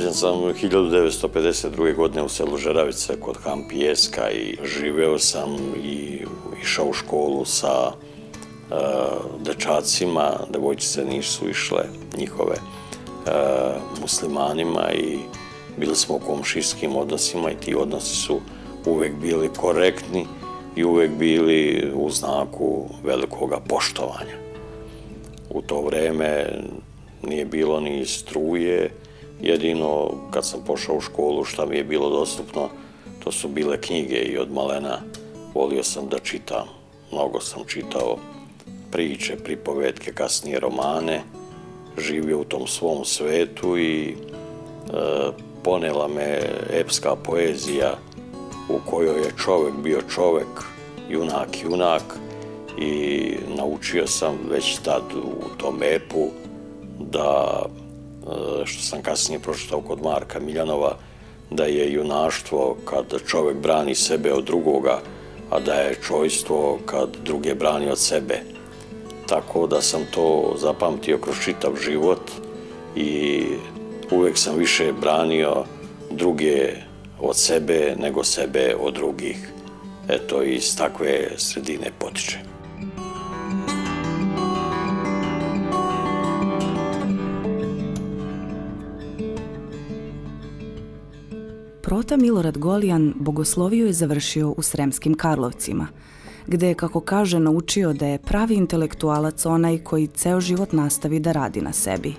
Rođen sam 1952. godine u selu Žeravice kod Han Pijeska i živeo sam i išao u školu sa dečacima, devojčice nisu išle njihove, muslimanima, i bili smo u komšijskim odnosima i ti odnosi su uvek bili korektni i uvek bili u znaku velikoga poštovanja. U to vreme nije bilo ni struje, jedino kad sam pošao u školu šta mi je bilo dostupno, to su bile knjige i od malena volio sam da čitam. Mnogo sam čitao priče, pripovetke, kasnije romane, živio u tom svom svetu i ponela me epska poezija u kojoj je čovek bio čovek, junak, i naučio sam već tad u tom epu da, što sam kasnije pročitao kod Marka Miljanova, da je junaštvo kad čovek brani sebe od drugoga, a da je čojstvo kad druge brani od sebe. Tako da sam to zapamtio kroz čitav život i uvek sam više branio druge od sebe nego sebe od drugih. Eto, iz takve sredine potiče. Prota Milorad Golijan bogosloviju je završio u Sremskim Karlovcima, gde je, kako kaže, naučio da je pravi intelektualac onaj koji ceo život nastavi da radi na sebi.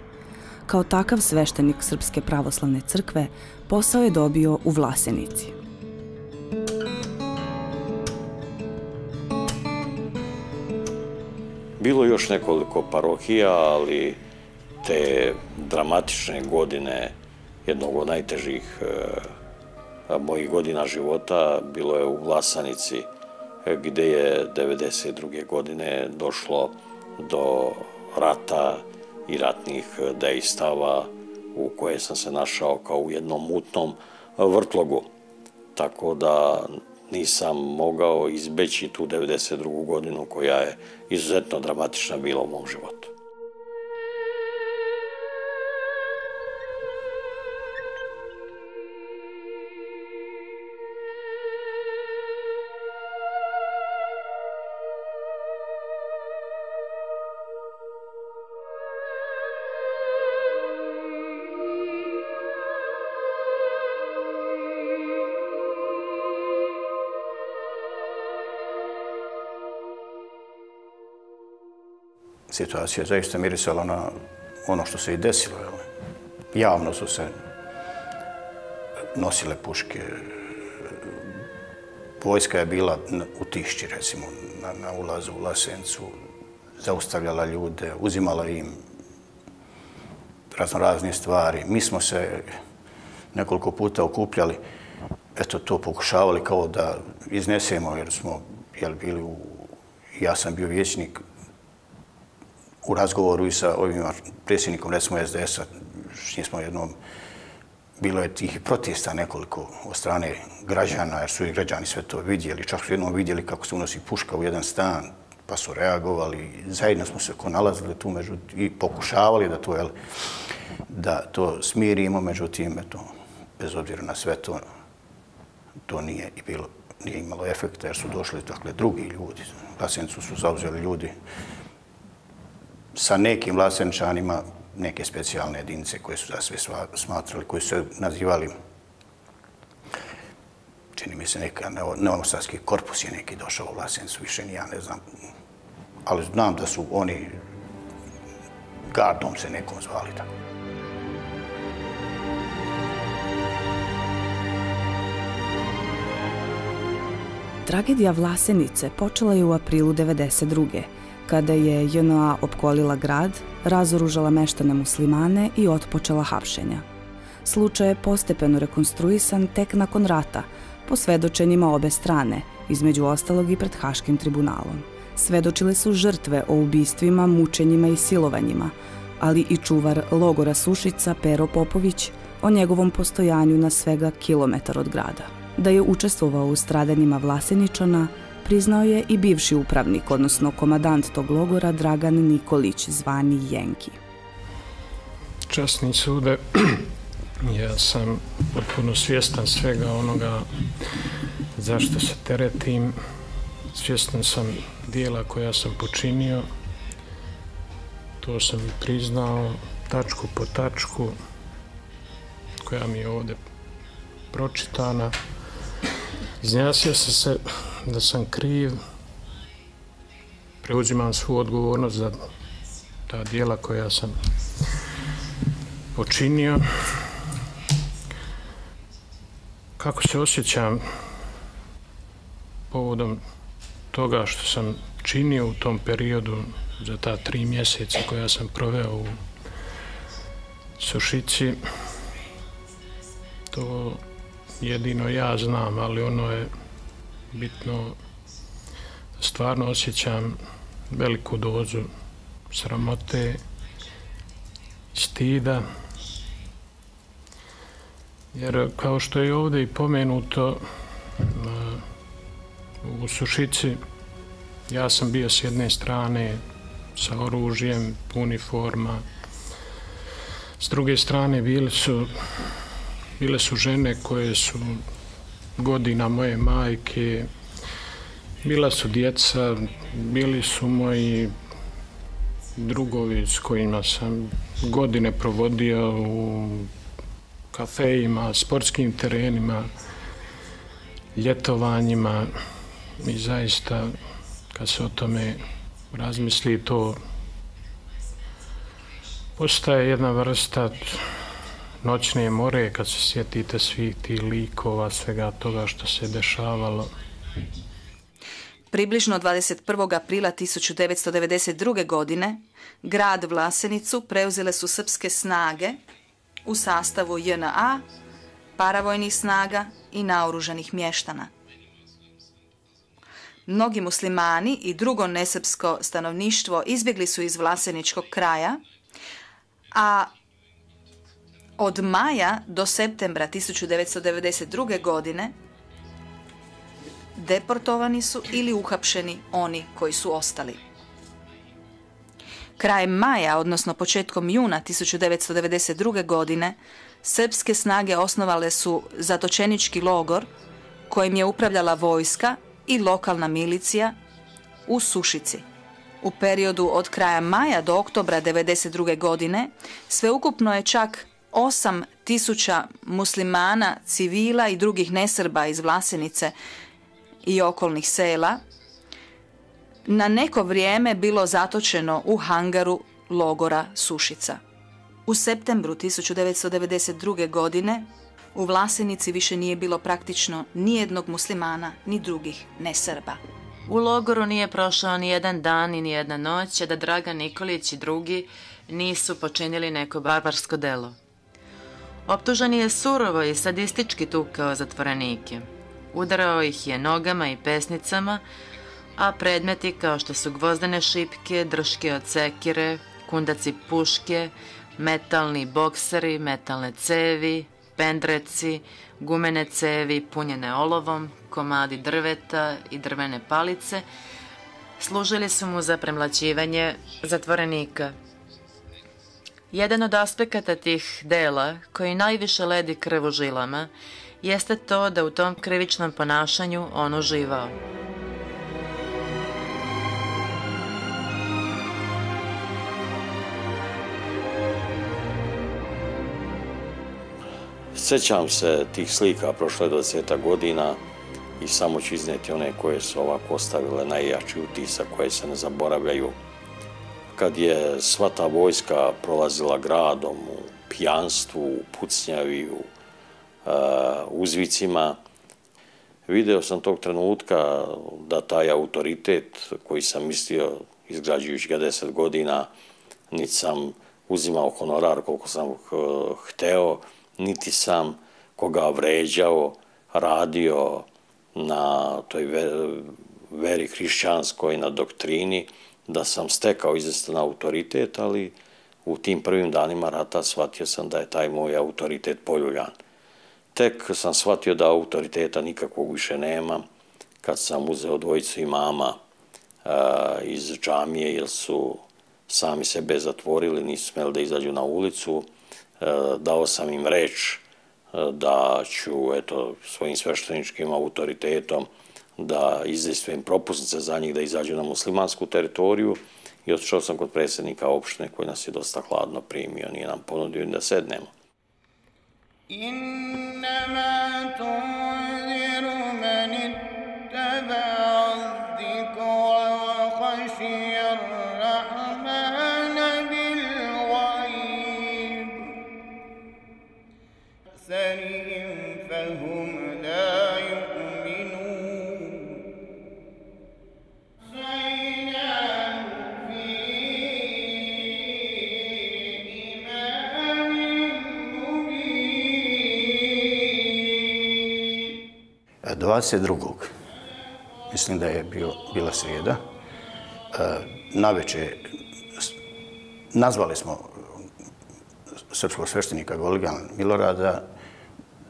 Kao takav sveštenik Srpske pravoslavne crkve posao je dobio u Vlasenici. Bilo još nekoliko parohija, ali te dramatične godine, jednog od najtežih mojih godina života, bilo je u Vlasenici, gde je 1992. godine došlo do rata i ratnih dejstava u koje sam se našao kao u jednom mutnom vrtlogu. Tako da nisam mogao izbeći tu 1992. godinu koja je izuzetno dramatična bila u mom životu. Situacija je zaista mirisala na ono što se i desilo. Javno su se nosile puške. Vojska je bila u Tišći, recimo, na ulazu u Vlasenicu, zaustavljala ljude, uzimala im raznorazne stvari. Mi smo se nekoliko puta okupljali, eto, to pokušavali kao da iznesemo, jer smo bili ja sam bio vijećnik u razgovoru i sa ovim predsjednikom, recimo SDS-a, bilo je tih protesta nekoliko od strane građana, jer su i građani sve to vidjeli. Čak su jednom vidjeli kako se unosi puška u jedan stan, pa su reagovali. Zajedno smo se nalazili tu i pokušavali da to smirimo, međutim, bez obzira na sve to nije imalo efekta, jer su došli drugi ljudi. Vlasenicu su zauzeli ljudi sa nekim Vlaseničanima, neke specijalne jedinice koje su za sve smatrali, koji su se nazivali, čini mi se, neka Novosadski korpus je neki došao u Vlasenicu, više ni ja ne znam, ali znam da su oni gardom se nekom zvali tako. Tragedija Vlasenice počela je u aprilu 1992. kada je JNA opkolila grad, razoružala meštane muslimane i otpočela hapšenja. Slučaj je postepeno rekonstruisan tek nakon rata, po svedočenjima obe strane, između ostalog i pred Haškim tribunalom. Svedočile su žrtve o ubistvima, mučenjima i silovanjima, ali i čuvar logora Sušica Pero Popović o njegovom postojanju na svega kilometar od grada. Da je učestvovao u stradanjima Vlaseničana priznao je i bivši upravnik, odnosno komadant tog logora, Dragan Nikolić, zvani Jenki. Časni sude, Ja sam potpuno svjestan svega onoga zašto se teretim. Svjestan sam dijela koja sam počinio. To sam i priznao tačku po tačku koja mi je ovdje pročitana. Izjasnio sam se da sam kriv. Preuzimam svu odgovornost za ta dijela koja sam počinio. Kako se osjećam povodom toga što sam činio u tom periodu za ta 3 mjeseca koja sam proveo u Sušici, to jedino ja znam, ali ono je bitno. Stvarno osjećam veliku dozu sramote, stida, jer kao što je ovdje i pomenuto, u Sušici ja sam bio s jedne strane sa oružjem, uniforma, s druge strane bile su žene koje su godina moje majke, bila su djeca, bili su moji drugovi s kojima sam godine provodio u kafejima, sportskim terenima, ljetovanjima i zaista kad se o tome razmisli, to postaje jedna vrsta noćne more kad se sjetite svih tih likova, svega toga što se dešavalo. Približno 21. aprila 1992. godine grad Vlasenicu preuzele su srpske snage u sastavu JNA, paravojnih snaga i naoružanih mještana. Mnogi muslimani i drugo nesrpsko stanovništvo izbjegli su iz Vlaseničkog kraja, a od maja do septembra 1992. godine deportovani su ili uhapšeni oni koji su ostali. Krajem maja, odnosno početkom juna 1992. godine, srpske snage osnovale su zatočenički logor kojim je upravljala vojska i lokalna milicija u Sušici. U periodu od kraja maja do oktobra 1992. godine sveukupno je čak 8.000 muslimana, civila i drugih nesrba iz Vlasenice i okolnih sela na neko vrijeme bilo zatočeno u hangaru logora Sušica. U septembru 1992. godine u Vlasenici više nije bilo praktično nijednog muslimana ni drugih nesrba. U logoru nije prošao ni jedan dan i ni jedna noć, a da Dragan Nikolić i drugi nisu počinili neko barbarsko delo. Optuženi je surovo i sadistički tukao zatvorenike. Udarao ih je nogama i pesnicama, a predmeti kao što su gvozdene šipke, drške od sekire, kundaci puške, metalni bokseri, metalne cevi, pendreci, gumene cevi punjene olovom, komadi drveta i drvene palice, služili su mu za premlaćivanje zatvorenika. Jedan od aspekata tih dela, koji najviše ledi krv u žilama, jeste to da u tom krivičnom ponašanju on uživao. Sjećam se tih slika, prošlo je 20 godina i samo ću iznijeti one koje su ovako ostavile najjači utisak, koje se ne zaboravljaju. Kad je sva ta vojska prolazila gradom u pijanstvu, u pucnjavi, u uzvicima, video sam tog trenutka da taj autoritet koji sam mislio izgrađujući ga 10 godina, niti sam uzimao honorar koliko sam hteo, niti sam koga vređao, radio na toj veri hrišćanskoj, na doktrini, da sam stekao izvestan autoritet, ali u tim prvim danima rata shvatio sam da je taj moj autoritet poljuljan. Tek sam shvatio da autoriteta nikakvog više nema kad sam uzeo dvojicu imama iz džamije, jer su sami sebe zatvorili, nisu smjeli da izađu na ulicu. dao sam im reč da ću svojim svešteničkim autoritetom da izdejstvujem propusnice za njih da izađu na muslimansku teritoriju i otišao sam kod predsjednika opštine koji nas je dosta hladno primio, nije nam ponudio da sednemo. Mislim da je bila srijeda, navečer nazvali smo srpskog sveštenika Goligana Milorada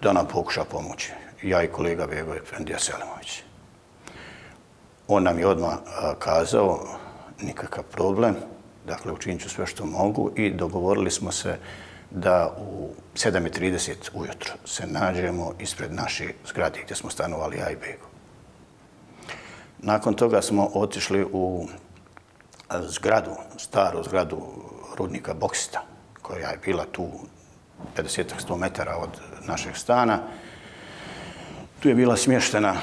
da nam pokuša pomoći. Ja i kolega Bego Efendija Selimović. On nam je odmah kazao nikakav problem, dakle učinit ću sve što mogu i dogovorili smo se da u 7:30 ujutro se nađemo ispred naše zgrade gdje smo stanovali ja i Bego. Nakon toga smo otišli u zgradu, staru zgradu rudnika Boksita, koja je bila tu 50-100 metara od našeg stana. Tu je bila smještena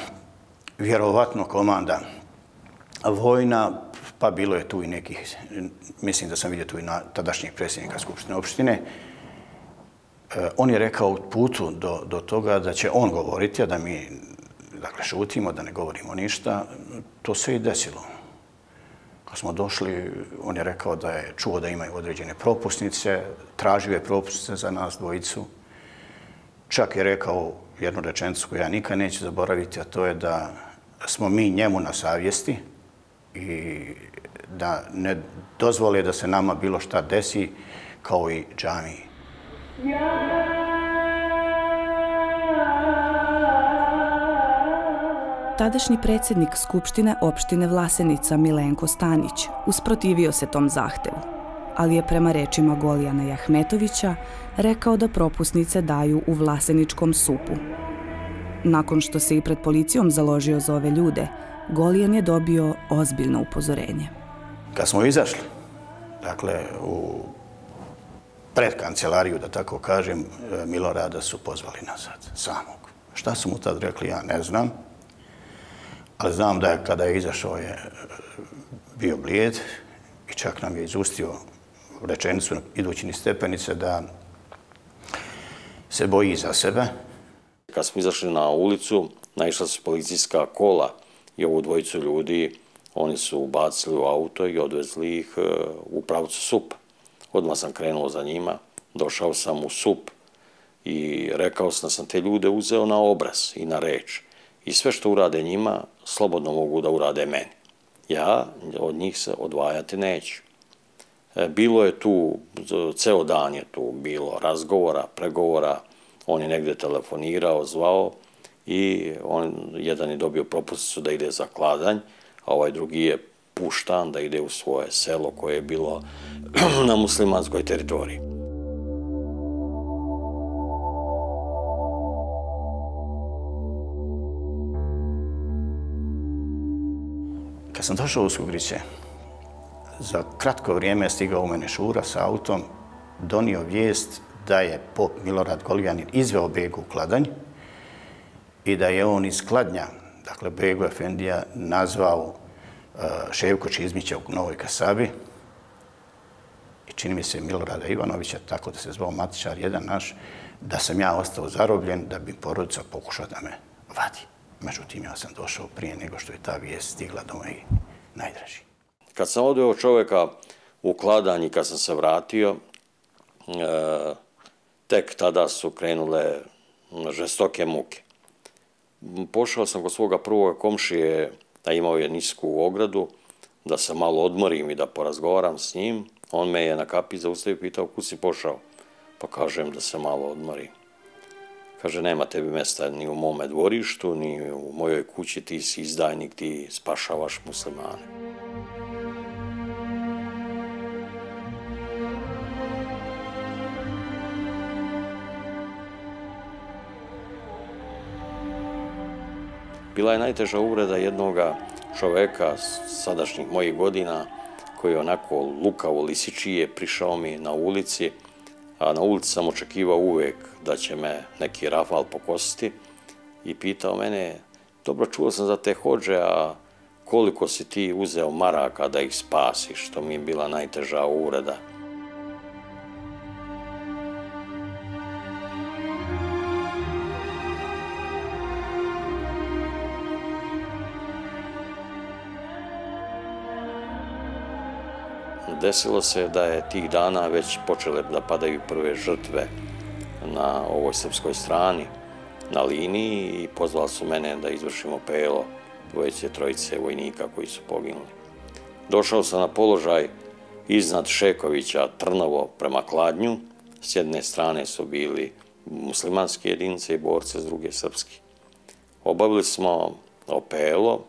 vjerovatno komanda vojna, pa bilo je tu i nekih, mislim da sam vidio tu i tadašnjeg predsjednika Skupštine opštine. On je rekao u putu do toga da će on govoriti, a da mi šutimo, da ne govorimo ništa. To se i desilo. Kad smo došli, on je rekao da je čuo da imaju određene propusnice, tražio je propusnice za nas dvojicu. Čak je rekao jednu rečenicu koju ja nikad neću zaboraviti, a to je da smo mi njemu na savjesti i da ne dozvole da se nama bilo šta desi, kao i džamiji. Tadašnji predsjednik Skupštine opštine Vlasenica Milenko Stanić usprotivio se tom zahtevu, ali je prema rečima Golijana Jahmetovića rekao da propusnice daju u Vlaseničkom SUP-u. Nakon što se i pred policijom založio za ove ljude, Golijan je dobio ozbiljno upozorenje. Kad smo izašli, dakle, pred kancelariju, da tako kažem, Milorada su pozvali nazad, samog. Šta su mu tad rekli, ja ne znam, ali znam da kada je izašao je bio blijed i čak nam je izustio rečenicu idući niz stepenice da se boji za sebe. Kad smo izašli na ulicu, naišla su policijska kola i ovu dvojicu ljudi, oni su ubacili u auto i odvezli ih u pravcu SUP. Odmah sam krenuo za njima, došao sam u SUP i rekao sam da sam te ljude uzeo na obraz i na reč. I sve što urade njima, slobodno mogu da urade meni. Ja od njih se odvajati neću. Bilo je tu, ceo dan je tu bilo razgovora, pregovora, on je negdje telefonirao, zvao i jedan je dobio propusnicu da ide za Kladanj, a ovaj drugi je puštan da ide u svoje selo koje je bilo na muslimanskoj teritoriji. Kad sam došao u Skugriće, za kratko vrijeme je stigao u mene Šura sa autom, donio vijest da je pop Milorad Golijanin izveo Begu u Kladanj i da je on iz Kladnja, dakle Bego Efendija, nazvao Ševko Čizmića u Novoj Kasabi i čini mi se Milorada Ivanovića, tako da se zvao matičar jedan naš, da sam ja ostao zarobljen, da bi porodica pokušao da me vadi. Međutim, ja sam došao prije nego što je ta vijest stigla do mojih najdražih. Kad sam odveo čovjeka u Kladanj i kad sam se vratio, tek tada su krenule žestoke muke. Pošao sam kod svoga prvoga komšije, a imao je nisku ogradu, da se malo odmorim i da porazgovaram s njim. On me je na kapi zaustavio i pitao kud si pošao. Pa kažem da se malo odmorim. Kaže, nema tebi mjesta ni u mome dvorištu, ni u mojoj kući, ti si izdajnik, ti spašavaš muslimane. Bila je najteža uvreda jednoga čoveka sadašnjih mojih godina koji je onako lukavo lisičije prišao mi na ulici, a na ulici sam očekivao uvek da će me neki rafal pokositi i pitao mene, dobro, čuo sam za te hodže, a koliko si ti uzeo maraka da ih spasiš, što mi je bila najteža uvreda. Desilo se da je tih dana već počele da padaju prve žrtve na ovoj srpskoj strani, na liniji, i pozvali su mene da izvršim opelo dvojice, trojice vojnika koji su poginuli. Došao sam na položaj iznad Šekovića, Trnovo prema Kladnju. S jedne strane su bili muslimanske jedinice i borce, s druge srpski. Obavili smo opelo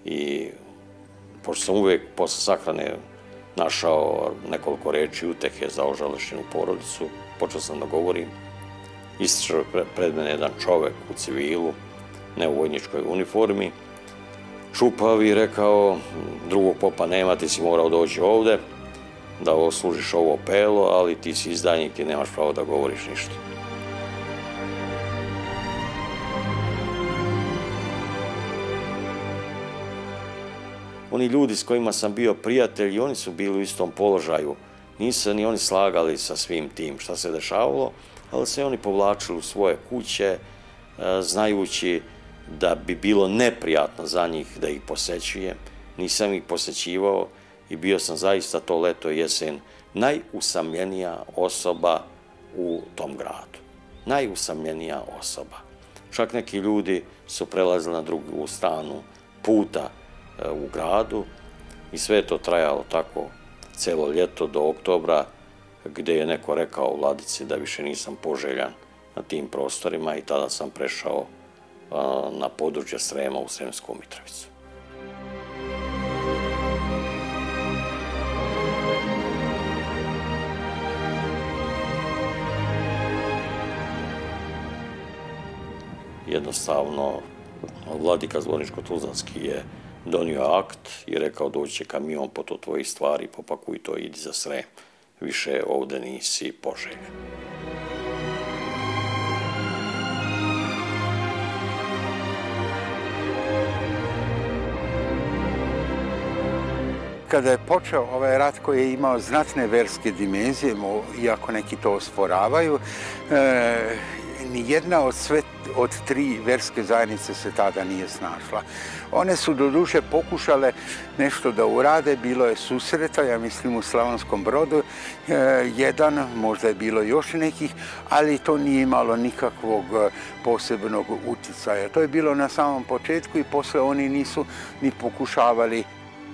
i pošto sam uvek posle sahrane našao nekoliko reči utehe za ožalešenu porodicu, počeo sam da govorim. Ističao pred mene jedan čovek u civilu, ne u vojničkoj uniformi, čupav, i rekao, drugog popa nema, ti si morao doći ovde da oslužiš ovo opelo, ali ti si izdajnik, ti nemaš pravo da govoriš ništa. Oni ljudi s kojima sam bio prijatelj, i oni su bili u istom položaju. Nisu se ni oni slagali sa svim tim šta se dešavalo, ali se oni povlačili u svoje kuće, znajući da bi bilo neprijatno za njih da ih posećujem. Nisam ih posećivao i bio sam zaista to leto i jesen najusamljenija osoba u tom gradu. Najusamljenija osoba. Čak neki ljudi su prelazili na drugu stranu puta u gradu i sve je to trajalo tako celo ljeto do oktobra, gde je neko rekao vladici da više nisam poželjan na tim prostorima, i tada sam prešao na područje Srema u Sremsku Mitrovicu. Jednostavno, vladika Zvorničko-Tuzlanski je donio akt i rekao, doći će kamion po to tvojih stvari, popakuj to i idi za Srem. Više ovde nisi poželjan. Kada je počeo ovaj rat koji je imao znatne verske dimenzije, iako neki to osporavaju, nijedna od tri verske zajednice se tada nije snašla. One su doduše pokušale nešto da urade, bilo je susreta, ja mislim u Slavonskom Brodu, jedan, možda je bilo još nekih, ali to nije imalo nikakvog posebnog uticaja. To je bilo na samom početku i posle oni nisu ni pokušavali.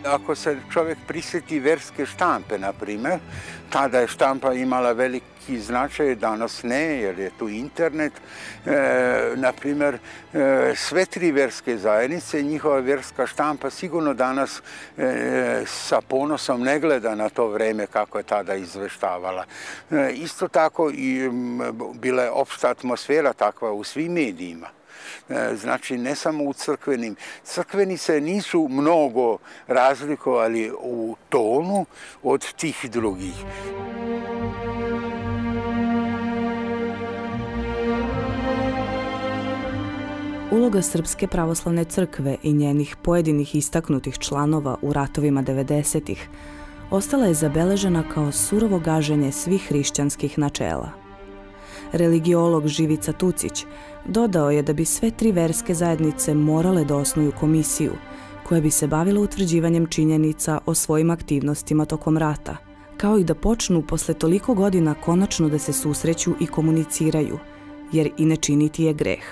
Ako se čovjek prisjeti verske štampe, na primjer, tada je štampa imala veliki značaj, danas ne, jer je tu internet. Na primjer, sve tri verske zajednice, njihova verska štampa sigurno danas sa ponosom ne gleda na to vreme kako je tada izveštavala. Isto tako i bila je opšta atmosfera takva u svim medijima. Znači, ne samo u crkvenim. Crkveni se nisu mnogo razlikovali u tonu od tih drugih. Uloga Srpske pravoslavne crkve i njenih pojedinih istaknutih članova u ratovima 90-ih ostala je zabeležena kao surovo gaženje svih hrišćanskih načela. Religiolog Živica Tucić dodao je da bi sve tri verske zajednice morale da osnuju komisiju koja bi se bavila utvrđivanjem činjenica o svojim aktivnostima tokom rata, kao i da počnu posle toliko godina konačno da se susreću i komuniciraju, jer i ne činiti je greh.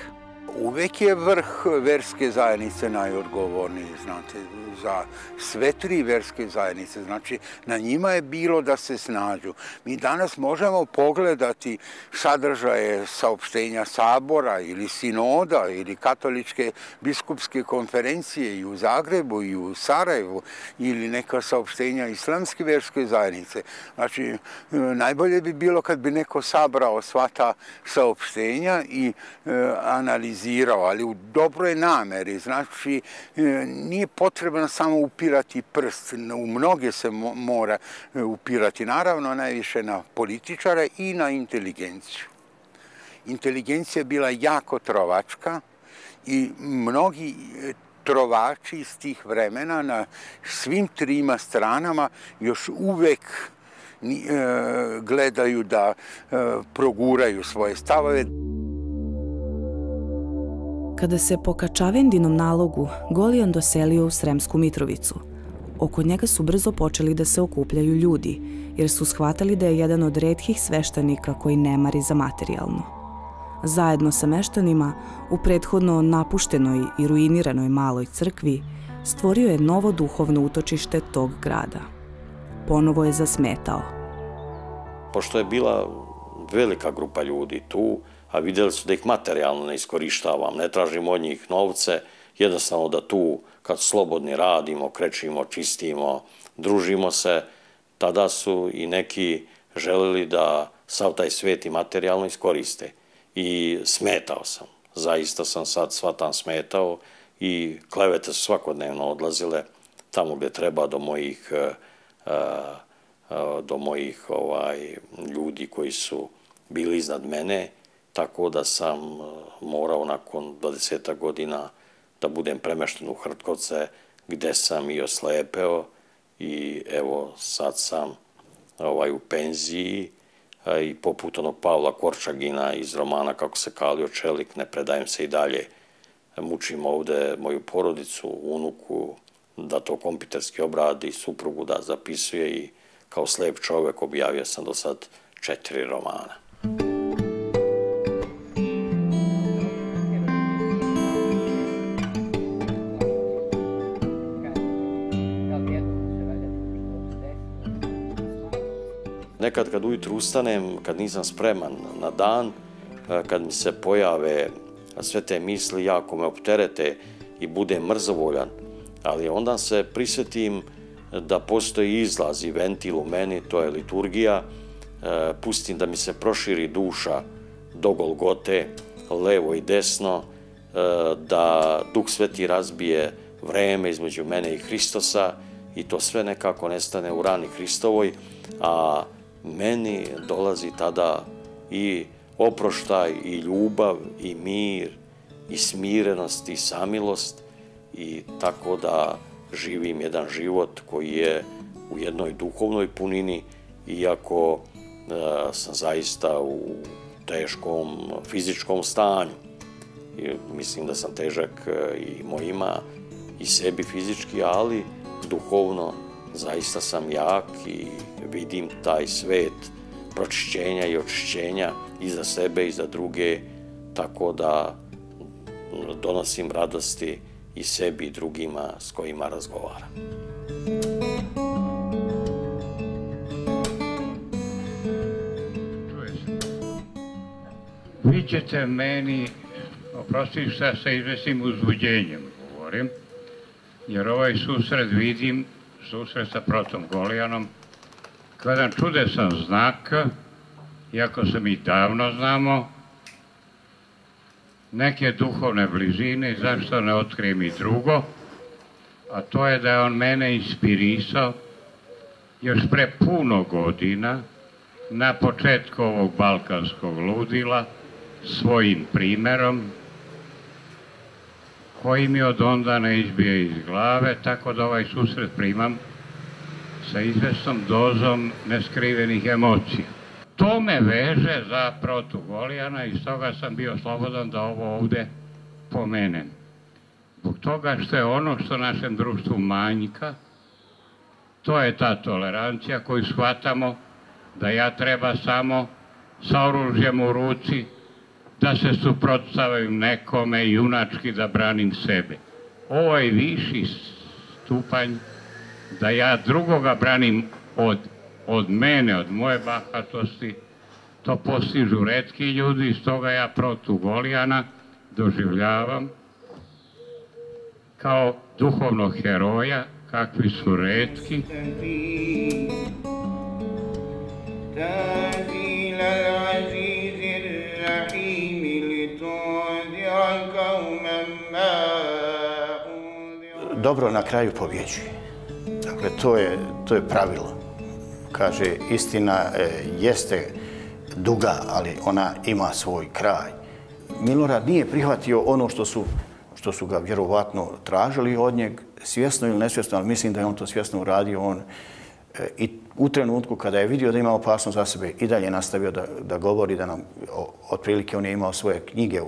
Uvek je vrh verske zajednice najodgovorniji, znate, za sve tri verske zajednice. Znači, na njima je bilo da se snađu. Mi danas možemo pogledati sadržaje saopštenja sabora ili sinoda ili katoličke biskupske konferencije i u Zagrebu i u Sarajevu ili neka saopštenja islamske verske zajednice. Znači, najbolje bi bilo kad bi neko sabrao sva ta saopštenja i analizirao kritizirao, ali u dobroj nameri. Znači, nije potrebno samo upirati prst. U mnoge se mora upirati, naravno, najviše na političare i na inteligenciju. Inteligencija je bila jako trovačka i mnogi trovači iz tih vremena na svim trima stranama još uvek gledaju da proguraju svoje stavove. Kada se po Kačavendinom nalogu Golijan doselio u Sremsku Mitrovicu, oko njega su brzo počeli da se okupljaju ljudi, jer su shvatali da je jedan od retkih sveštenika koji ne mari za materijalno. Zajedno sa meštanima, u prethodno napuštenoj i ruiniranoj maloj crkvi, stvorio je novo duhovno utočište tog grada. Ponovo je zasmetao. Pošto je bila velika grupa ljudi tu, a vidjeli su da ih materijalno ne iskorištavam, ne tražimo od njih novce, jednostavno da tu, kad slobodni radimo, krećimo, čistimo, družimo se, tada su i neki želeli da sav taj svet i materijalno iskoriste. I smetao sam. Zaista sam sad svatan smetao i klevete su svakodnevno odlazile tamo gdje treba do mojih ljudi koji su bili iznad mene, tako da sam morao nakon 20 godina da budem premešten u Hrtkovce, gde sam i oslepeo i evo sad sam u penziji i poput onog Pavla Korčagina iz romana Kako se kalio čelik, ne predajem se i dalje. Mučim ovde moju porodicu, unuku, da to kompjuterski obradi, suprugu da zapisuje i kao slep čovek objavio sam do sad 4 romana. Nekad kad ujutru ustanem, kad nisam spreman na dan, kad mi se pojave sve te misli, jako me opterete i budem mrzovoljan, ali onda se prisjetim da postoji izlaz i ventil u meni, to je liturgija, pustim da mi se proširi duša do Golgote, levo i desno, da Duh Sveti razbije vreme između mene i Hristosa i to sve nekako nestane u rani Hristovoj, a meni dolazi tada i oproštaj, i ljubav, i mir, i smirenost, i samilost, i tako da živim jedan život koji je u jednoj duhovnoj punini, iako sam zaista u teškom fizičkom stanju. Mislim da sam težak i mojima, i sebi fizički, ali duhovno zaista sam jak i vidim taj svet pročišćenja i očišćenja i za sebe i za druge, tako da donosim radosti i sebi i drugima s kojima razgovaram. Vi ćete meni, oprostiti što sa izvesnim uzbuđenjem govorim, jer ovaj susret vidim, susret sa protom Golijanom, kao jedan čudesan znak, iako se mi davno znamo, neke duhovne blizine, zašto ne otkrijem i drugo, a to je da je on mene inspirisao još pre puno godina na početku ovog balkanskog ludila svojim primerom, koji mi od onda ne izbije iz glave, tako da ovaj susret primam sa izvesnom dozom neskrivenih emocija. To me veže za protu Golijana i stoga sam bio slobodan da ovo ovde pomenem. Zbog toga što je ono što našem društvu manjka, to je ta tolerancija koju shvatamo da ja treba samo sa oružjem u ruci da se suprotstavim nekome i junački da branim sebe. Ovo je viši stupanj da ja drugoga branim od mene, od moje bahatosti. To postižu retki ljudi, stoga ja protu Golijana doživljavam kao duhovnog heroja, kakvi su retki. تنزيل العزيز الرحيم لتنذر Dobro na kraju pobjeđuje. Dakle, to je pravilo. Kaže, istina jeste duga, ali ona ima svoj kraj. Milorad nije prihvatio ono što su ga vjerovatno tražili od njeg, svjesno ili nesvjesno, ali mislim da je on to svjesno uradio. I u trenutku kada je vidio da ima opasnost za sebe, i dalje nastavio da govori, da nam, otprilike on je imao svoje knjige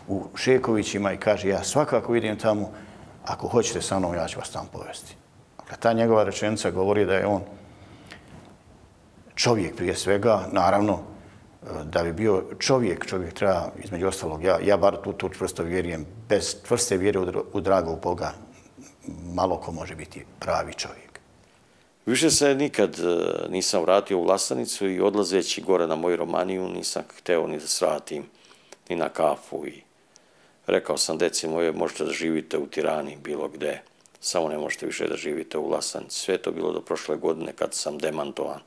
u Šekovićima i kaže, ja svakako idem tamo, ako hoćete sa mnom, ja ću vas tamo povesti. Dakle, ta njegova rečenica govori da je on čovjek prije svega, naravno, da bi bio čovjek treba, između ostalog, ja bar tu čvrsto vjerujem, bez čvrste vjere u dragog Boga, malo ko može biti pravi čovjek. Više se nikad nisam vratio u Vlasenicu i odlazeći gore na moju Romaniju nisam hteo ni da svratim, ni na kafu. I rekao sam, deci moje, možete da živite u Tirani, bilo gde, samo ne možete više da živite u Vlasenici. Sve to bilo do prošle godine kad sam demantovan.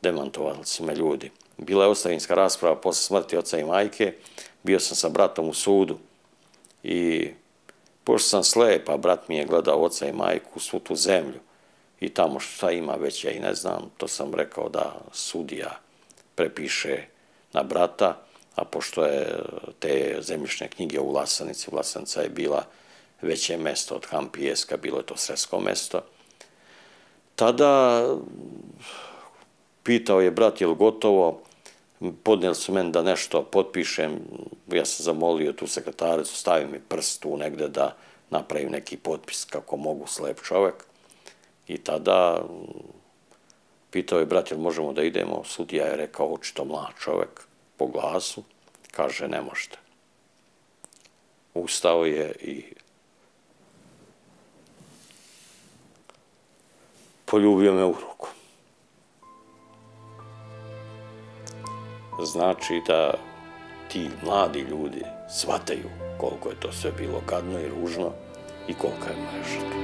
Demantovali su me ljudi. Bila je ostavinska rasprava posle smrti oca i majke. Bio sam sa bratom u sudu i pošto sam slep, a brat mi je gledao oca i majku, svu tu zemlju i tamo šta ima već ja i ne znam, to sam rekao da sudija prepiše na brata, a pošto je te zemljišne knjige u Vlasenici, Vlasenica je bila veće mesto od Hampijeska, bilo je to sredsko mesto. Tada pitao je brat, je li gotovo, podnijeli su meni da nešto potpišem, ja sam zamolio tu sekretaricu, stavi mi prst tu negde da napravim neki potpis kako mogu, slep čovek. I tada pitao je brat, jel možemo da idemo, sudija je rekao, očito mlad čovek, po glasu, kaže ne možete. Ustao je i poljubio me u ruku. Znači da ti mladi ljudi shvataju koliko je to sve bilo gadno i ružno i kolika je moja žrtva.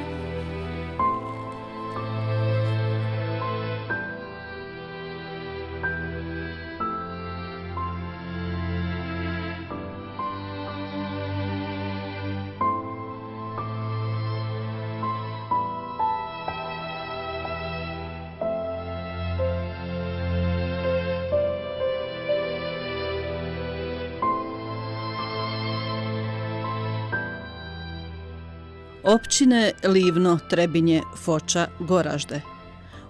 Općine Livno, Trebinje, Foča, Goražde.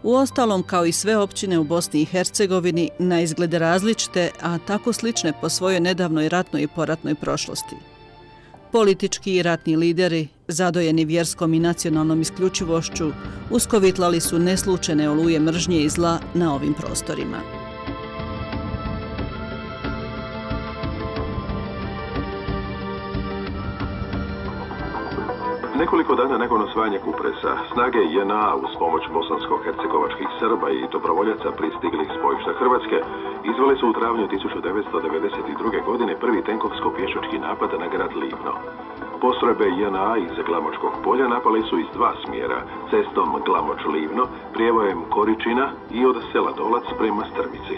Uostalom, kao i sve općine u Bosni i Hercegovini, na izglede različite, a tako slične po svojoj nedavnoj ratnoj i poratnoj prošlosti. Politički i ratni lideri, zadojeni vjerskom i nacionalnom isključivošću, uskovitlali su neslučene oluje mržnje i zla na ovim prostorima. Nekoliko dana nakon osvajanja Kupresa, snage JNA uz pomoć bosansko-hercegovačkih Srba i dobrovoljaca pristiglih s bojišta Hrvatske izveli su u travnju 1992. godine prvi tenkovsko-pješački napad na grad Livno. Postrojbe JNA iz Glamočkog polja napali su iz dva smjera, cestom Glamoč-Livno, prijevojem Koričina i od sela Dolac prema Strmici.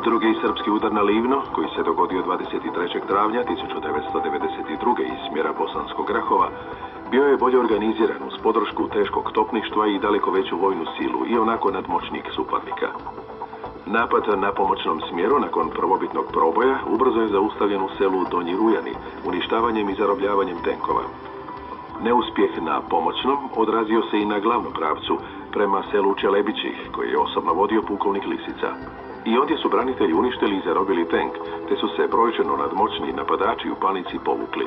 Drugi srpski udar na Livno, koji se dogodio 23. travnja 1992. iz smjera Bosanskog Grahova, bio je bolje organiziran uz podršku teškog topništva i daleko veću vojnu silu i onako nadmoćnijeg suparnika. Napad na pomoćnom smjeru nakon prvobitnog proboja ubrzo je zaustavljen u selu Donji Rujani, uništavanjem i zarobljavanjem tenkova. Neuspjeh na pomoćnom odrazio se i na glavnom pravcu prema selu Čelebići, koji je osobno vodio pukovnik Lisica. I ondje su branitelji uništili i zarobili tenk, te su se brojčano nadmoćni napadači u panici povukli.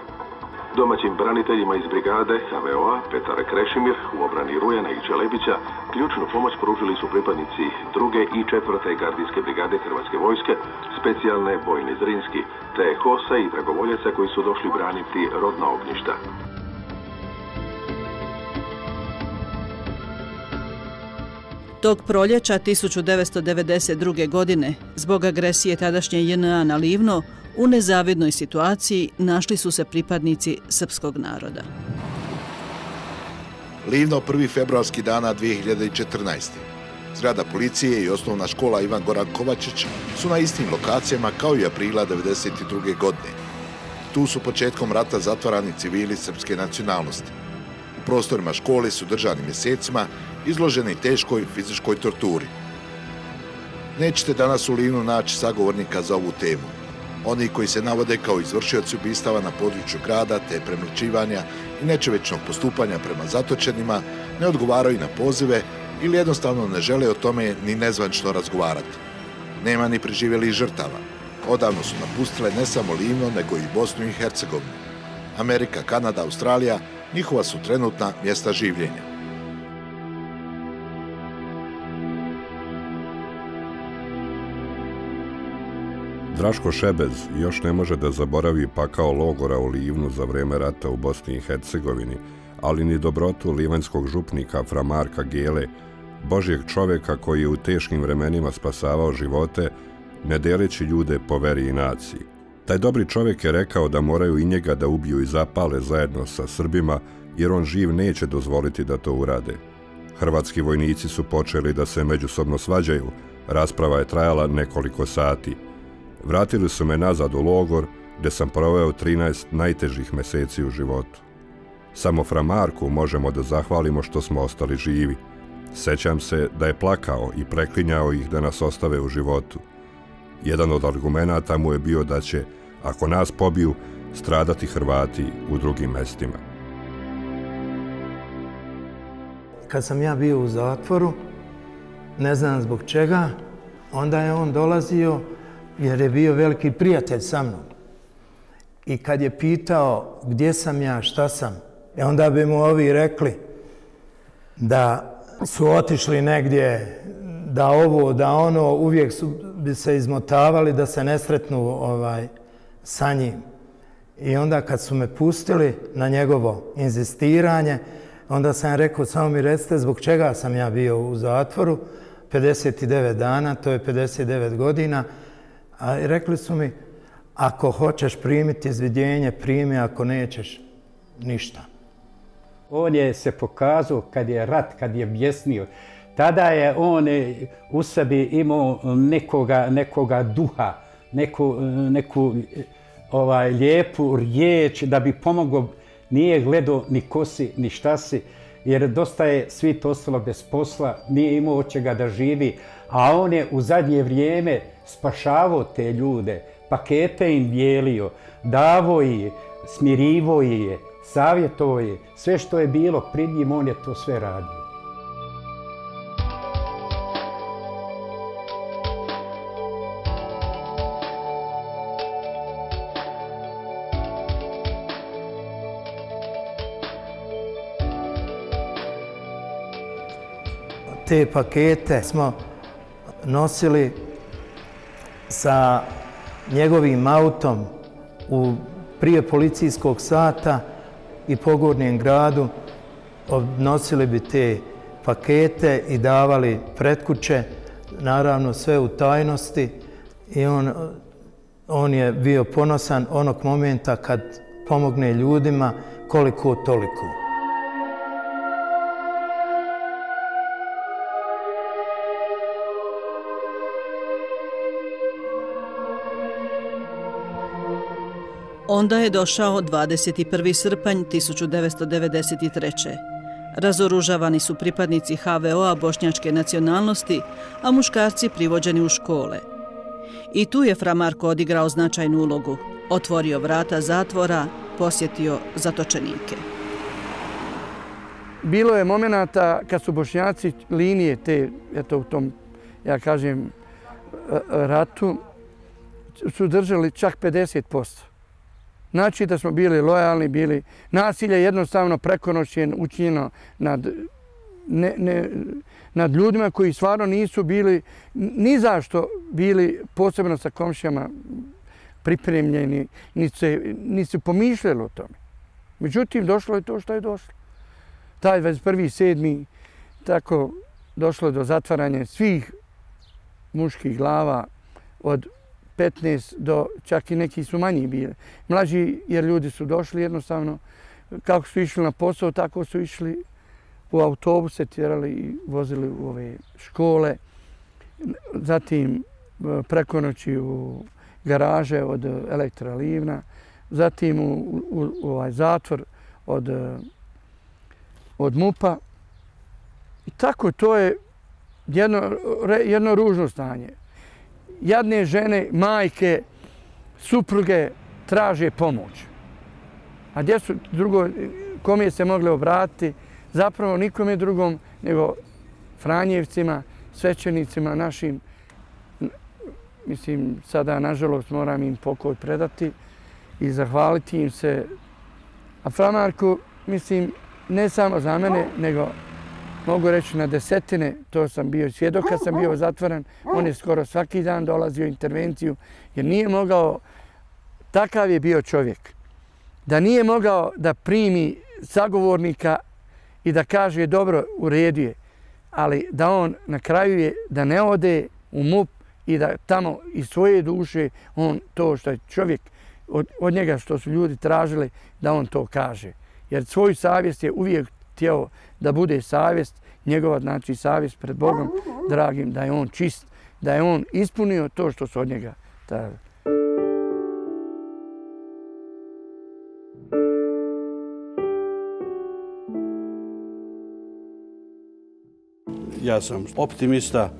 Domaćim braniteljima iz brigade HVO-a Petar Krešimir u obrani Rujana i Čelebića ključnu pomoć pružili su pripadnici 2. i 4. gardijske brigade Hrvatske vojske, specijalne bojne Zrinski, te HOS-a i dragovoljaca koji su došli braniti rodna ognjišta. Tog proljeća 1992. godine, zbog agresije tadašnje JNA na Livno, u nezavidnoj situaciji našli su se pripadnici srpskog naroda. Livno 1. februarski dana 2014. Zgrada policije i osnovna škola Ivan Goran Kovačić su na istim lokacijama kao i aprila 1992. godine. Tu su početkom rata zatvarani civili srpske nacionalnosti. U prostorima škole su držani mjesecima izloženi teškoj fizičkoj torturi. Nećete danas u Livnu naći sagovornika za ovu temu. Oni koji se navode kao izvršioci ubistava na području grada te premlaćivanja i nečovječnog postupanja prema zatočenima ne odgovaraju na pozive ili jednostavno ne žele o tome ni nezvanično razgovarati. Nema ni preživjelih žrtava. Odavno su napustile ne samo Livno, nego i Bosnu i Hercegovinu. Amerika, Kanada, Australija, njihova su trenutna mjesta življenja. Draško Šebec još ne može da zaboravi pakao logora u Livnu za vreme rata u Bosni i Hercegovini, ali ni dobrotu livanjskog župnika Fra Marka Gele, Božjeg čovjeka koji je u teškim vremenima spasavao živote, ne deleći ljude po veri i naciji. Taj dobri čovjek je rekao da moraju i njega da ubiju i zapale zajedno sa Srbima, jer on živ neće dozvoliti da to urade. Hrvatski vojnici su počeli da se međusobno svađaju, rasprava je trajala nekoliko sati. Vratili su me nazad u logor, gdje sam proveo 13 najtežih mjeseci u životu. Samo Fra Marku možemo da zahvalimo što smo ostali živi. Sećam se da je plakao i preklinjao ih da nas ostave u životu. Jedan od argumenata mu je bio da će, ako nas pobiju, stradati Hrvati u drugim mestima. Kad sam ja bio u zatvoru, ne znam zbog čega, onda je on dolazio jer je bio veliki prijatelj sa mnom. I kad je pitao gdje sam ja, šta sam, onda bi mu ovi rekli da su otišli negdje, da ovo, da ono, uvijek bi se izmotavali da se ne sretnu sa njim. I onda kad su me pustili na njegovo inzistiranje, onda sam rekao, samo mi recite zbog čega sam ja bio u zatvoru, 59 dana, to je 59 godina, a rekli su mi, ako hoćeš primiti izvidjenje, primi, ako nećeš, ništa. On je se pokazao kad je rat, kad je bjesnio. Tada je on u sebi imao nekoga duha, neku lijepu riječ da bi pomogao. Nije gledao ni ko si, ni šta si, jer dosta je svit ostalo bez posla, nije imao od čega da živi, a on je u zadnje vrijeme spašavao te ljude, pakete im dijelio, davo je, smirivo je, savjetovo je, sve što je bilo pred njim, on je to sve radio. Te pakete smo nosili sa njegovim autom prije policijskog sata i po Gornjem gradu. Nosili bi te pakete i davali pred kuće, naravno sve u tajnosti. I on je bio ponosan onog momenta kad pomogne ljudima koliko toliko. Onda je došao 21. srpanj 1993. Razoružavani su pripadnici HVO-a bošnjačke nacionalnosti, a muškarci privođeni u škole. I tu je Fra Marko odigrao značajnu ulogu. Otvorio vrata zatvora, posjetio zatočenike. Bilo je momenata kad su Bošnjaci linije te, eto u tom, ja kažem, ratu, su držali čak 50%. Znači da smo bili lojalni, bili nasilje jednostavno prekonoćen učinjeno nad ljudima koji stvarno nisu bili ni zašto bili posebno sa komšijama pripremljeni, ni se pomišljalo o tome. Međutim, došlo je to što je došlo. Taj 21.7. tako došlo do zatvaranja svih muških glava od 15 do čak i neki su manji bili. Mlađi jer ljudi su došli jednostavno, kako su išli na posao, tako su išli u autobuse tjerali i vozili u ove škole. Zatim preko noći u garaže od Elektra Livna. Zatim u zatvor od MUP-a. I tako to je jedno ružno stanje. Jadne žene, majke, supruge traže pomoć. A gdje su drugo, kome se mogli obratiti? Zapravo nikome drugom nego Franjevcima, svećenicima našim. Mislim, sada, nažalost, moram im pokoj predati i zahvaliti im se. A Fra Marko, mislim, ne samo za mene, nego mogu reći na desetine, to sam bio svjedok kad sam bio zatvoren. On je skoro svaki dan dolazio u intervenciju jer nije mogao, takav je bio čovjek, da nije mogao da primi sagovornika i da kaže dobro, u redu je, ali da on na kraju je da ne ode u MUP i da tamo iz svoje duše on to što je čovjek od njega što su ljudi tražili da on to kaže. Jer svoju savjest je uvijek htio da bude savjest, njegova znači savjest pred Bogom dragim, da je on čist, da je on ispunio to što su od njega tražili. Ja sam optimista,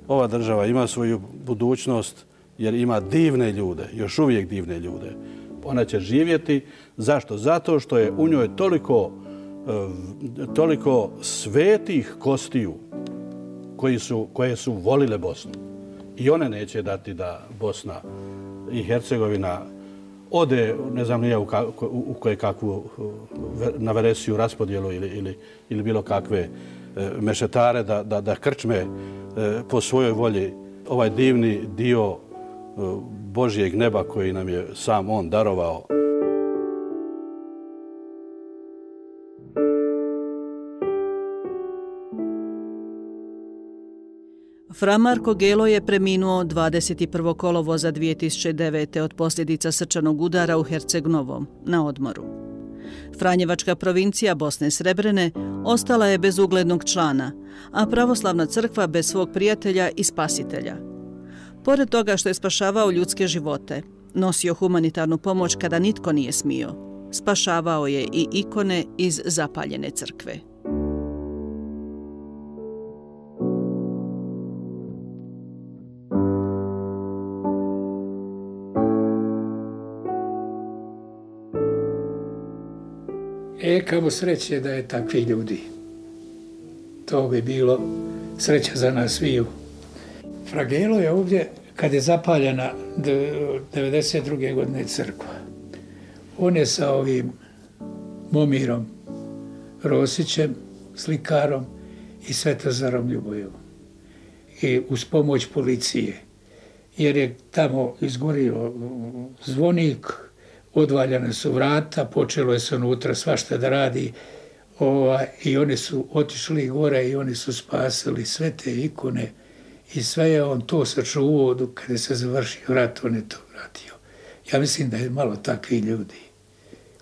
ova država ima svoju budućnost jer ima divne ljude, još uvijek divne ljude. Ona će živjeti. Zašto? Zato što je u njoj toliko svetih kostiju koje su volile Bosnu. I one neće dati da Bosna i Hercegovina ode, ne znam nije u koje kakvu na veresiju raspodjelu ili bilo kakve mešetare da krčme po svojoj volji ovaj divni dio Božjeg neba koji nam je sam on darovao. Fra Marko Gelo je preminuo 21. kolovoza 2009. od posljedica srčanog udara u Herceg-Novom na odmoru. Franjevačka provincija Bosne Srebrene ostala je bez uglednog člana, a pravoslavna crkva bez svog prijatelja i spasitelja. Pored toga što je spašavao ljudske živote, nosio humanitarnu pomoć kada nitko nije smio, spašavao je i ikone iz zapaljene crkve. Kamo sreće da je takvi ljudi. To bi bilo sreća za nas sviju. Fra Gelo je ovdje, kad je zapaljena 1992. godine crkva, on je sa ovim Momirom Rosićem, slikarom i Svetozarom Ljubojevom. I uz pomoć policije, jer je tamo izgorio zvonik, odvaljane su vrata, počelo je se unutra svašta da radi i oni su otišli gore i oni su spasili sve te ikone i sve je on to sačuvao kada se završio rat, on je to vratio. Ja mislim da je malo takvi ljudi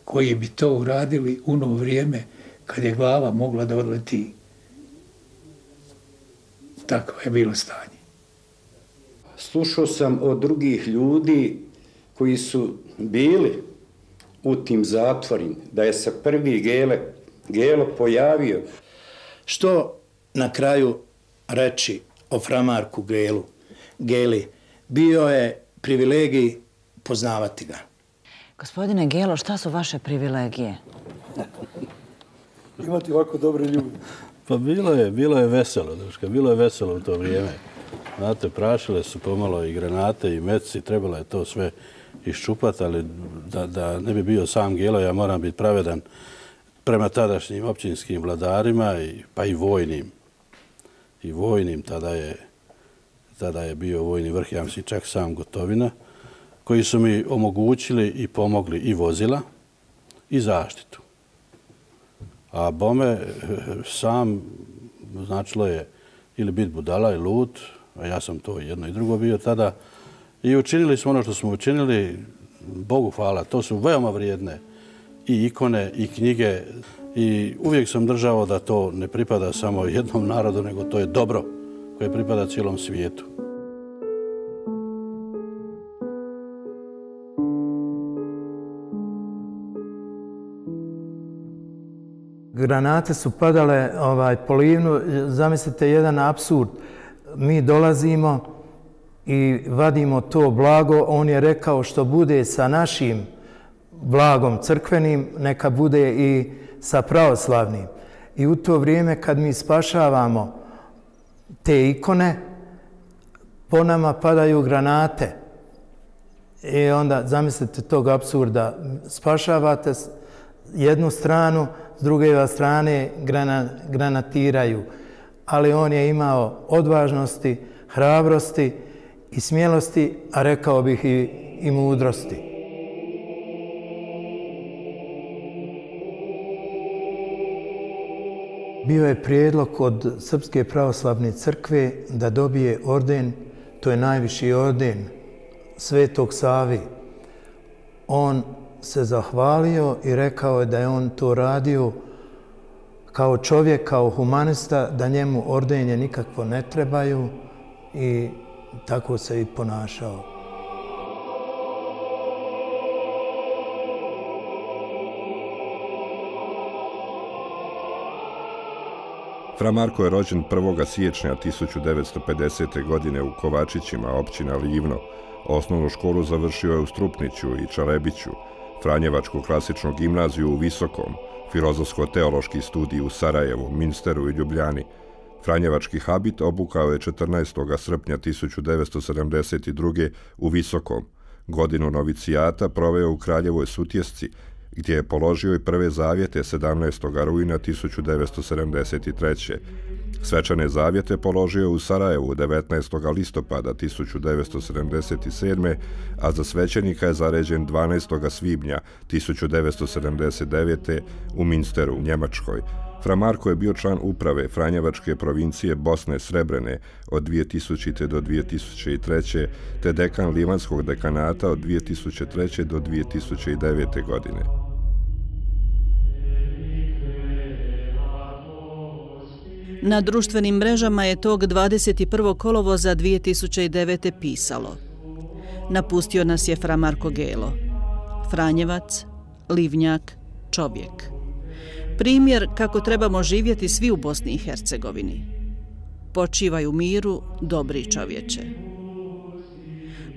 koji bi to uradili u ono vrijeme kad je glava mogla da odleti. Tako je bilo stanje. Slušao sam od drugih ljudi koji su bili u tim zatvorima, da je se prvi Gelo pojavio. Što na kraju reći o Fra Marku Geli? Bio je privilegij poznavati ga. Gospodine Gelo, šta su vaše privilegije? Imati ovako dobre ljude. Pa bilo je veselo, Duška, bilo je veselo u to vrijeme. Znate, prašile su pomalo i granate i metci, trebalo je to sve iščupati, ali da ne bi bio sam Gelo, ja moram biti pravedan prema tadašnjim općinskim vladarima, pa i vojnim. I vojnim, tada je bio vojni vrh, ja mislim čak sam Gotovina, koji su mi omogućili i pomogli i vozila i zaštitu. A bome sam značilo je ili biti budala i lud, a ja sam to jedno i drugo bio tada. I učinili smo ono što smo učinili, Bogu hvala, to su veoma vrijedne i ikone i knjige I uvijek sam držao da to ne pripada samo jednom narodu, nego to je dobro koje pripada cijelom svijetu. Granate su padale po Livnu. Zamislite jedan apsurd. Mi dolazimo i vadimo to blago. On je rekao što bude sa našim blagom crkvenim, neka bude i sa pravoslavnim. I u to vrijeme kad mi spašavamo te ikone, po nama padaju granate. I onda zamislite tog apsurda. Spašavate jednu stranu, s druge strane granatiraju. Ali on je imao odvažnosti, hrabrosti i smjelosti, a rekao bih i mudrosti. Bio je prijedlog od Srpske pravoslavne crkve da dobije orden, to je najviši orden Svetog Savi. On se zahvalio i rekao je da je on to radio kao čovjek, kao humanista, da njemu ordenje nikakvo ne trebaju i tako se i ponašao. Fra Marko je rođen 1. siječnja 1950. godine u Kovačićima, općina Livno. Osnovnu školu završio je u Strupniću i Čalebiću, Franjevačku klasičnu gimnaziju u Visokom, filozofsko-teološki studij u Sarajevu, Minsteru i Ljubljani. Franjevački habit obukao je 14. srpnja 1972. u Visokom. Godinu novicijata proveo u Kraljevoj Sutjesci, gdje je položio i prve zavjete 17. rujna 1973. Svečane zavjete položio u Sarajevu 19. listopada 1977. a za svećenika je zaređen 12. svibnja 1979. u Minsteru, Njemačkoj. Fra Marko je bio član uprave Franjevačke provincije Bosne Srebrene od 2000. do 2003. te dekan Livanskog dekanata od 2003. do 2009. godine. Na društvenim mrežama je tog 21. kolovoza 2009. pisalo: napustio nas je Fra Marko Gelo, Franjevac, Livnjak, čovjek. Primjer kako trebamo živjeti svi u Bosni i Hercegovini. Počivaj u miru, dobri čovječe.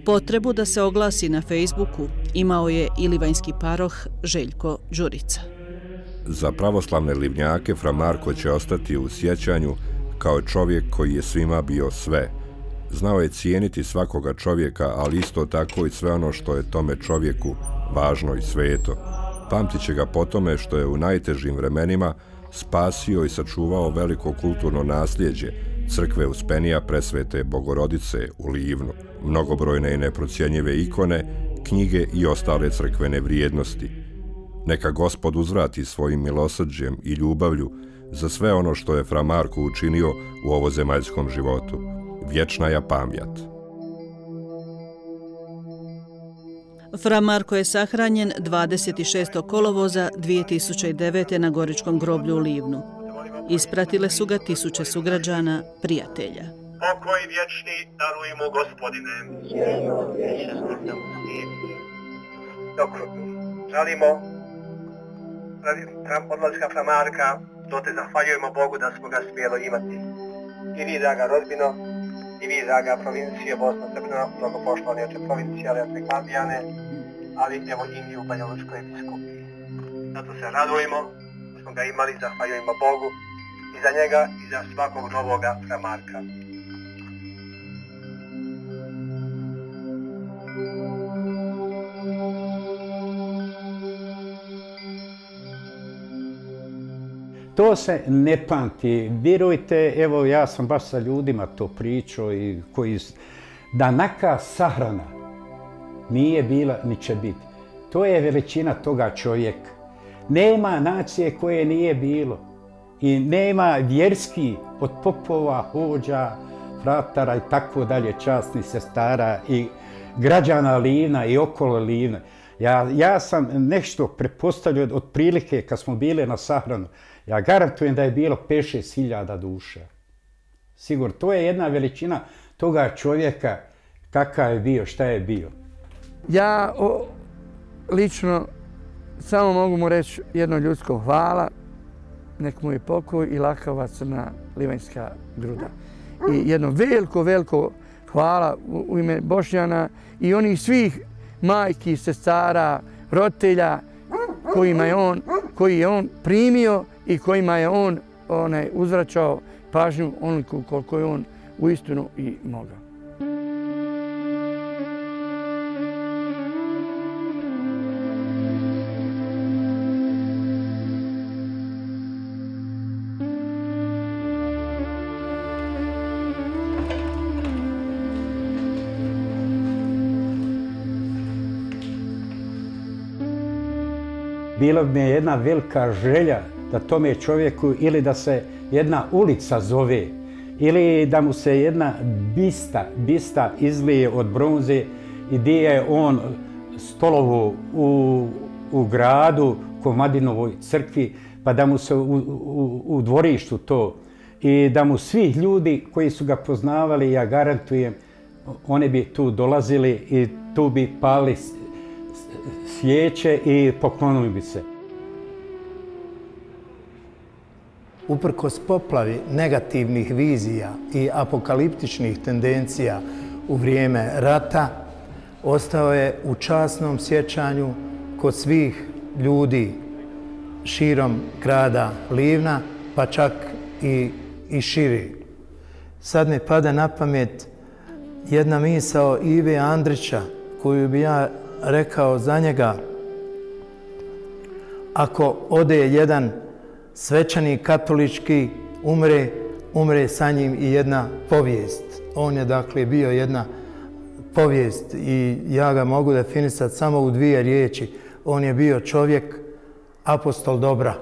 Potrebu da se oglasi na Facebooku imao je i livanjski paroh Željko Đurica. Za pravoslavne Livnjake Fra Marko će ostati u sjećanju kao čovjek koji je svima bio sve. Znao je cijeniti svakoga čovjeka, ali isto tako i sve ono što je tome čovjeku važno i sveto. Pamtit će ga po tome što je u najtežim vremenima spasio i sačuvao veliko kulturno nasljeđe crkve Uspenija Presvete Bogorodice u Livnu, mnogobrojne i neprocjenjive ikone, knjige i ostale crkvene vrijednosti. Neka Gospod uzvrati svojim milosrđem i ljubavlju za sve ono što je Fra Marko učinio u ovozemaljskom životu. Vječna ja pamjat. Fra Marko je sahranjen 26. kolovoza 2009. na Goričkom groblju u Livnu. Ispratile su ga tisuće sugrađana, prijatelja. Pokoj vječni darujemo, Gospodine. Dok žalimo odlaska Fra Marka, dote zahvaljujemo Bogu da smo ga smjelo imati. I vi, draga rodbino, i vi, draga provincije Bosna Srpna, mnogo poštovani oče provincijale, oče Klavijane, ali evo i mi u Banjalučkoj episkopiji. Zato se radujemo da smo ga imali, zahvaljujemo Bogu i za njega i za svakog novoga Fra Marka. To se ne pamti. Vjerujte, evo ja sam baš sa ljudima to pričao i koji da neka sahrana nije bila ni će biti. To je veličina toga čovjeka. Nema nacije koje nije bilo i nema vjerski od popova, hođa, fratara i tako dalje, časnih sestara i građana Livna i okolo Livna. Ja sam nešto prepostavljao otprilike kad smo bili na sahranu. Ja garantujem da je bilo 5-6 hiljada duša. Sigurno, to je jedna veličina toga čovjeka kakav je bio, šta je bio. Ja lično samo mogu mu reći jedno ljudsko hvala, nek mu je pokoj i lakava crna livanjska gruda. I jedno veliko hvala u ime Bošnjana i onih svih majki, sestara, roditelja koji je on primio i kojima je on uzvraćao pažnju onoliko koliko je on uistinu i mogao. Bila mi je jedna velika želja da tome čovjeku ili da se jedna ulica zove ili da mu se jedna bista izlije od bronze i gdje je on stolovo u gradu, Komadinovoj crkvi, pa da mu se u dvorištu to i da mu svi ljudi koji su ga poznavali, ja garantujem, oni bi tu dolazili i tu bi pali svijeće i poklonili bi se. Uprkos poplavi negativnih vizija i apokaliptičnih tendencija u vrijeme rata, ostao je u časnom sjećanju kod svih ljudi širom grada Livna, pa čak i širi. Sad mi pada na pamet jedna misao Ive Andrića koju bi ja rekao za njega: ako ode jedan svećanik katolički, umre sa njim i jedna povijest. On je dakle bio jedna povijest i ja ga mogu definisati samo u 2 riječi. On je bio čovjek, apostol dobra.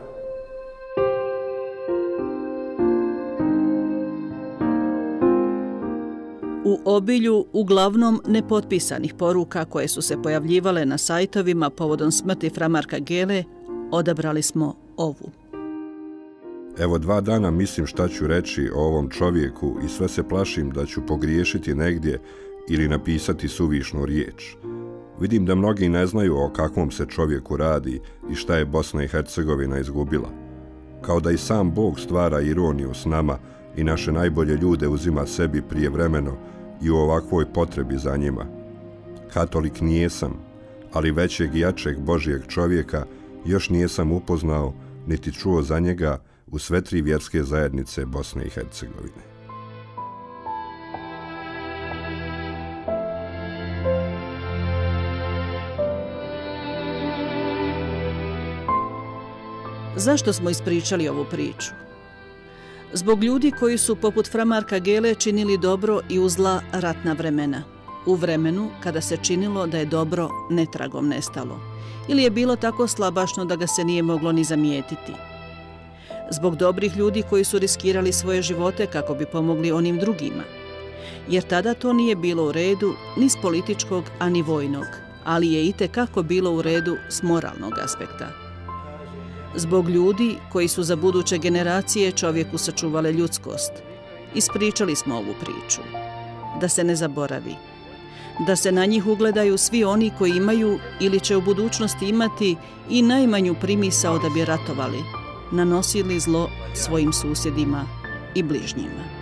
U obilju uglavnom nepotpisanih poruka koje su se pojavljivale na sajtovima povodom smrti Fra Marka Gele, odabrali smo ovu. Evo 2 dana mislim šta ću reći o ovom čovjeku i sve se plašim da ću pogriješiti negdje ili napisati suvišnu riječ. Vidim da mnogi ne znaju o kakvom se čovjeku radi i šta je Bosna i Hercegovina izgubila. Kao da i sam Bog stvara ironiju s nama i naše najbolje ljude uzima sebi prijevremeno i u ovakvoj potrebi za njima. Katolik nijesam, ali većeg i jačeg Božijeg čovjeka još nijesam upoznao niti čuo za njega u sve 3 vjerske zajednice Bosne i Hercegovine. Zašto smo ispričali ovu priču? Zbog ljudi koji su poput Fra Marka Gele činili dobro i u zla ratna vremena. U vremenu kada se činilo da je dobro netragom nestalo. Ili je bilo tako slabašno da ga se nije moglo ni zamijetiti. Zbog dobrih ljudi koji su riskirali svoje živote kako bi pomogli onim drugima. Jer tada to nije bilo u redu ni s političkog, a ni vojnog, ali je itekako bilo u redu s moralnog aspekta. Zbog ljudi koji su za buduće generacije čovjeku sačuvale ljudskost. Ispričali smo ovu priču. Da se ne zaboravi. Da se na njih ugledaju svi oni koji imaju ili će u budućnosti imati i najmanju primisao da bi ratovali, nanosili zlo svojim susjedima i bližnjima.